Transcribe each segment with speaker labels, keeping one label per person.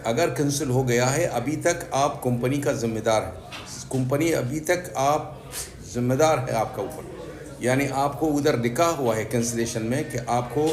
Speaker 1: तक अगर कैंसिल हो गया है, अभी तक आप कंपनी का ज़िम्मेदार है। कंपनी अभी तक आप ज़िम्मेदार है आपका ऊपर, यानी आपको उधर लिखा हुआ है कैंसिलेशन में कि आपको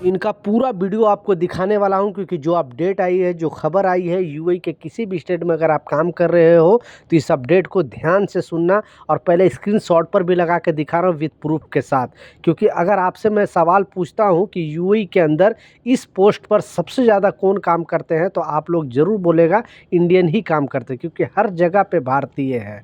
Speaker 2: इनका पूरा वीडियो आपको दिखाने वाला हूं, क्योंकि जो अपडेट आई है, जो खबर आई है, यूएई के किसी भी स्टेट में अगर आप काम कर रहे हो तो इस अपडेट को ध्यान से सुनना। और पहले स्क्रीनशॉट पर भी लगा के दिखा रहा हूं विद प्रूफ के साथ, क्योंकि अगर आपसे मैं सवाल पूछता हूं कि यूएई के अंदर इस पोस्ट पर सबसे ज़्यादा कौन काम करते हैं, तो आप लोग ज़रूर बोलेगा इंडियन ही काम करते हैं, क्योंकि हर जगह पे भारतीय है।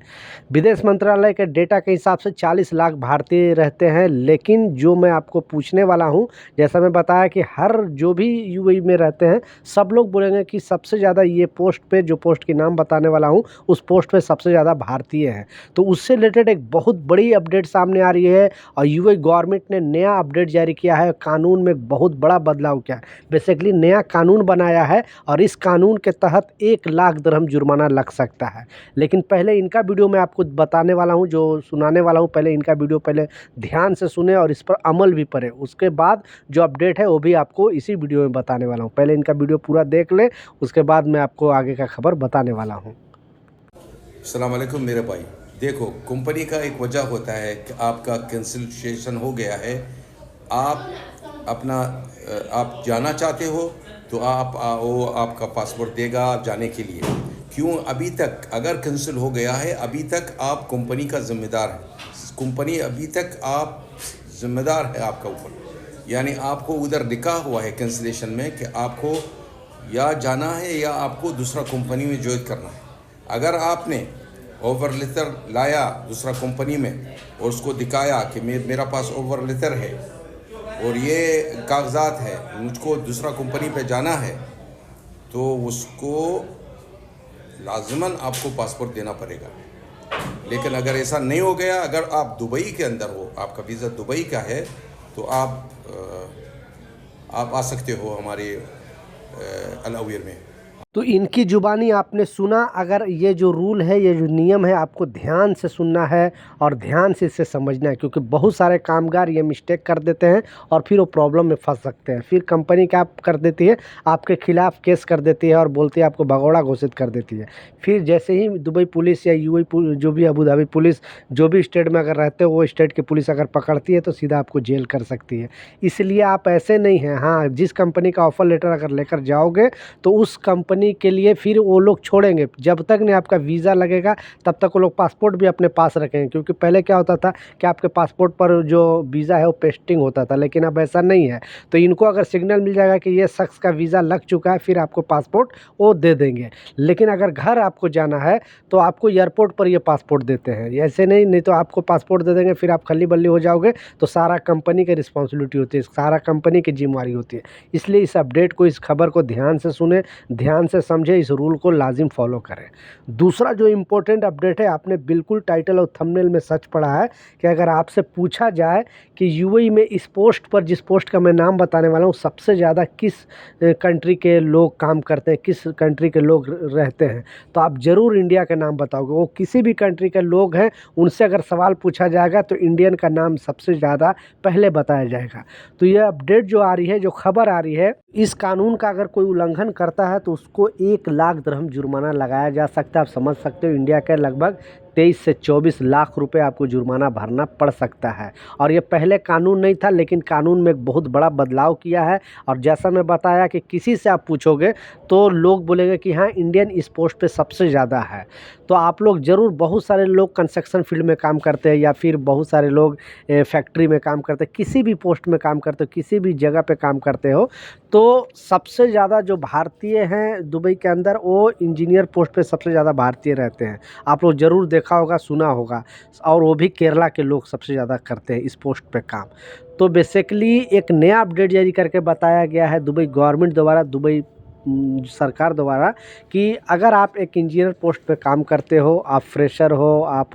Speaker 2: विदेश मंत्रालय के डेटा के हिसाब से 40 लाख भारतीय रहते हैं, लेकिन जो मैं आपको पूछने वाला हूँ, जैसा मैं बताया कि हर जो भी यूएई में रहते हैं सब लोग बोलेंगे कि सबसे ज़्यादा ये पोस्ट पे, जो पोस्ट के नाम बताने वाला हूँ उस पोस्ट पे सबसे ज़्यादा भारतीय हैं। तो उससे रिलेटेड एक बहुत बड़ी अपडेट सामने आ रही है और यूएई गवर्नमेंट ने नया अपडेट जारी किया है, कानून में एक बहुत बड़ा बदलाव किया है। बेसिकली नया कानून बनाया है और इस कानून के तहत 1 लाख दिरहम जुर्माना लग सकता है। लेकिन पहले इनका वीडियो मैं आपको बताने वाला हूँ, जो सुनाने वाला हूँ, पहले इनका वीडियो पहले ध्यान से सुने और इस पर अमल भी करें। उसके बाद जो अपडेट है वो भी आपको इसी वीडियो में बताने वाला हूँ। पहले इनका वीडियो पूरा देख लें, उसके बाद मैं आपको आगे का खबर बताने वाला हूँ।
Speaker 1: अस्सलाम वालेकुम मेरे भाई। देखो, कंपनी का एक वजह होता है कि आपका कैंसिलेशन हो गया है, आप अपना आप जाना चाहते हो तो वो आपका पासपोर्ट देगा आप जाने के लिए। क्यों अभी तक अगर कैंसिल हो गया है, अभी तक आप कंपनी का ज़िम्मेदार है। कंपनी अभी तक आप ज़िम्मेदार है आपका ऊपर, यानी आपको उधर लिखा हुआ है कैंसिलेशन में कि आपको या जाना है या आपको दूसरा कंपनी में ज्वाइन करना है। अगर आपने ओवर लेटर लाया दूसरा कंपनी में और उसको दिखाया कि मेरा पास ओवर लेटर है और ये कागजात है, मुझको दूसरा कंपनी पे जाना है, तो उसको लाजमन आपको पासपोर्ट देना पड़ेगा। लेकिन अगर ऐसा नहीं हो गया, अगर आप दुबई के अंदर हो, आपका वीज़ा दुबई का है, तो आप आ सकते हो हमारे अल अवीर में।
Speaker 2: तो इनकी जुबानी आपने सुना। अगर ये जो रूल है, ये जो नियम है, आपको ध्यान से सुनना है और ध्यान से इसे समझना है, क्योंकि बहुत सारे कामगार ये मिस्टेक कर देते हैं और फिर वो प्रॉब्लम में फंस सकते हैं। फिर कंपनी क्या कर देती है, आपके खिलाफ़ केस कर देती है और बोलती है, आपको भगौड़ा घोषित कर देती है। फिर जैसे ही दुबई पुलिस या यूएई जो भी अबू धाबी पुलिस, जो भी स्टेट में अगर रहते हो वो स्टेट की पुलिस अगर पकड़ती है तो सीधा आपको जेल कर सकती है। इसलिए आप ऐसे नहीं हैं। हाँ, जिस कंपनी का ऑफ़र लेटर अगर लेकर जाओगे तो उस कंपनी के लिए फिर वो लोग छोड़ेंगे, जब तक नहीं आपका वीज़ा लगेगा तब तक वो लोग पासपोर्ट भी अपने पास रखेंगे। क्योंकि पहले क्या होता था कि आपके पासपोर्ट पर जो वीज़ा है वो पेस्टिंग होता था, लेकिन अब ऐसा नहीं है। तो इनको अगर सिग्नल मिल जाएगा कि ये शख्स का वीज़ा लग चुका है, फिर आपको पासपोर्ट वो दे देंगे। लेकिन अगर घर आपको जाना है तो आपको एयरपोर्ट पर ये पासपोर्ट देते हैं, ऐसे नहीं तो आपको पासपोर्ट दे देंगे, फिर आप खल्ली बल्ली हो जाओगे। तो सारा कंपनी की रिस्पॉन्सिबिलिटी होती है, सारा कंपनी की जिम्मेवारी होती है। इसलिए इस अपडेट को, इस खबर को ध्यान से सुने, ध्यान से समझे, इस रूल को लाजिम फॉलो करें। दूसरा जो इम्पोर्टेंट अपडेट है, आपने बिल्कुल टाइटल और थंबनेल में सच पढ़ा है कि अगर आपसे पूछा जाए कि यूएई में इस पोस्ट पर, जिस पोस्ट का मैं नाम बताने वाला हूँ, सबसे ज़्यादा किस कंट्री के लोग काम करते हैं, किस कंट्री के लोग रहते हैं, तो आप ज़रूर इंडिया का नाम बताओगे। वो किसी भी कंट्री के लोग हैं, उनसे अगर सवाल पूछा जाएगा तो इंडियन का नाम सबसे ज़्यादा पहले बताया जाएगा। तो ये अपडेट जो आ रही है, जो खबर आ रही है, इस कानून का अगर कोई उल्लंघन करता है तो उसको 1 लाख दिरहम जुर्माना लगाया जा सकता है। आप समझ सकते हो, इंडिया के लगभग 23 से 24 लाख रुपए आपको जुर्माना भरना पड़ सकता है। और ये पहले कानून नहीं था, लेकिन कानून में एक बहुत बड़ा बदलाव किया है। और जैसा मैं बताया कि किसी से आप पूछोगे तो लोग बोलेंगे कि हाँ, इंडियन इस पोस्ट पे सबसे ज़्यादा है। तो आप लोग ज़रूर, बहुत सारे लोग कंस्ट्रक्शन फील्ड में काम करते हैं या फिर बहुत सारे लोग फैक्ट्री में काम करते हैं, किसी भी पोस्ट में काम करते हो, किसी भी जगह पे काम करते हो, तो सबसे ज़्यादा जो भारतीय हैं दुबई के अंदर, वो इंजीनियर पोस्ट पे सबसे ज़्यादा भारतीय रहते हैं। आप लोग ज़रूर देखा होगा, सुना होगा। और वो भी केरला के लोग सबसे ज़्यादा करते हैं इस पोस्ट पे काम। तो बेसिकली एक नया अपडेट जारी करके बताया गया है दुबई गवर्नमेंट द्वारा, दुबई सरकार द्वारा, कि अगर आप एक इंजीनियर पोस्ट पे काम करते हो, आप फ्रेशर हो, आप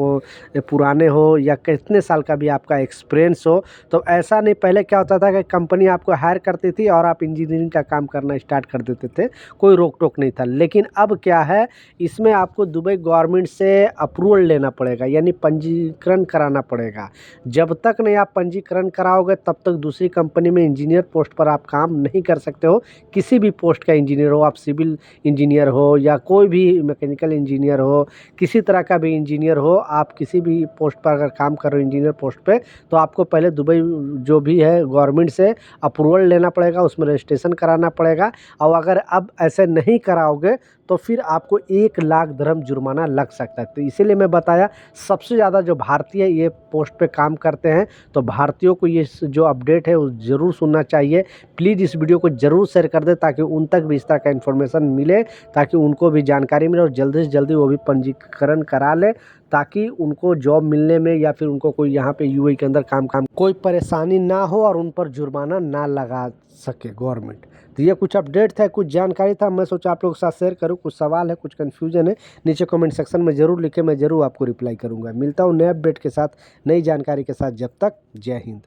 Speaker 2: पुराने हो या कितने साल का भी आपका एक्सपीरियंस हो, तो ऐसा नहीं, पहले क्या होता था कि कंपनी आपको हायर करती थी और आप इंजीनियरिंग का काम करना स्टार्ट कर देते थे, कोई रोक टोक नहीं था। लेकिन अब क्या है, इसमें आपको दुबई गवर्नमेंट से अप्रूवल लेना पड़ेगा, यानी पंजीकरण कराना पड़ेगा। जब तक नहीं आप पंजीकरण कराओगे तब तक दूसरी कंपनी में इंजीनियर पोस्ट पर आप काम नहीं कर सकते हो, किसी भी पोस्ट का इंजीनियर इंजीनियर हो, आप सिविल इंजीनियर हो या कोई भी मैकेनिकल इंजीनियर हो, किसी तरह का भी इंजीनियर हो, आप किसी भी पोस्ट पर अगर काम कर रहे हो इंजीनियर पोस्ट पे, तो आपको पहले दुबई जो भी है गवर्नमेंट से अप्रूवल लेना पड़ेगा, उसमें रजिस्ट्रेशन कराना पड़ेगा। और अगर अब ऐसे नहीं कराओगे तो फिर आपको 1 लाख दिरहम जुर्माना लग सकता है। तो इसीलिए मैं बताया, सबसे ज़्यादा जो भारतीय ये पोस्ट पे काम करते हैं, तो भारतीयों को ये जो अपडेट है वो ज़रूर सुनना चाहिए। प्लीज़ इस वीडियो को ज़रूर शेयर कर दें ताकि उन तक भी इस तरह का इन्फॉर्मेशन मिले, ताकि उनको भी जानकारी मिले और जल्दी से जल्दी वो भी पंजीकरण करा लें, ताकि उनको जॉब मिलने में या फिर उनको कोई यहाँ पे यूएई के अंदर काम कोई परेशानी ना हो और उन पर जुर्माना ना लगा सके गवर्नमेंट। तो ये कुछ अपडेट था, कुछ जानकारी था, मैं सोचा आप लोगों के साथ शेयर करूँ। कुछ सवाल है, कुछ कन्फ्यूजन है, नीचे कमेंट सेक्शन में ज़रूर लिखें, मैं ज़रूर आपको रिप्लाई करूँगा। मिलता हूँ नए अपडेट के साथ, नई जानकारी के साथ। जब तक जय हिंद।